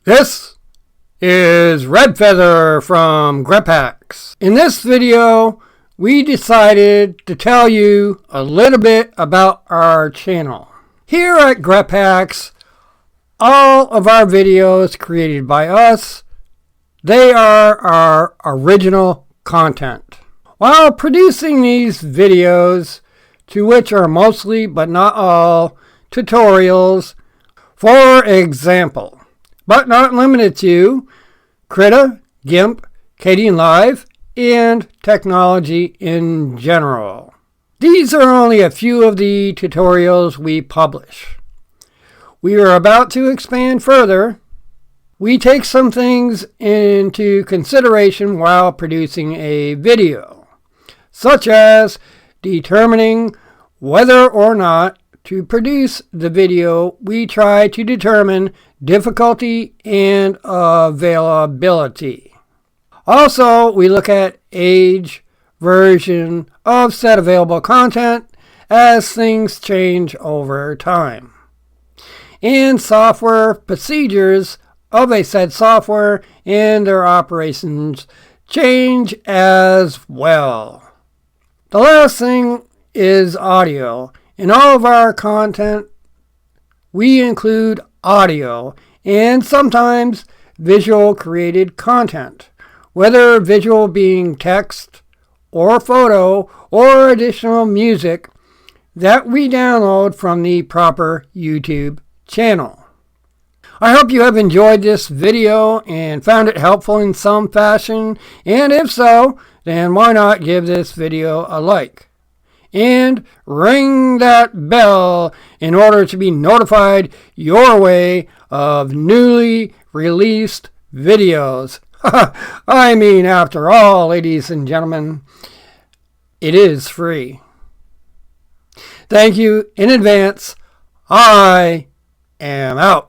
This is Redfeather from Grep Haxs. In this video, we decided to tell you a little bit about our channel. Here at Grep Haxs, all of our videos created by us, they are our original content. While producing these videos, to which are mostly but not all tutorials, for example, but not limited to, Krita, Gimp, Kdenlive, and technology in general. These are only a few of the tutorials we publish. We are about to expand further. We take some things into consideration while producing a video, such as determining whether or not to produce the video. We try to determine difficulty and availability. Also, we look at age, version of said available content as things change over time, and software procedures of a said software and their operations change as well. The last thing is audio. In all of our content, we include audio and sometimes visual created content, whether visual being text or photo or additional music that we download from the proper YouTube channel. I hope you have enjoyed this video and found it helpful in some fashion, and if so, then why not give this video a like and ring that bell in order to be notified your way of newly released videos. I mean, after all, ladies and gentlemen, it is free. Thank you in advance. I am out.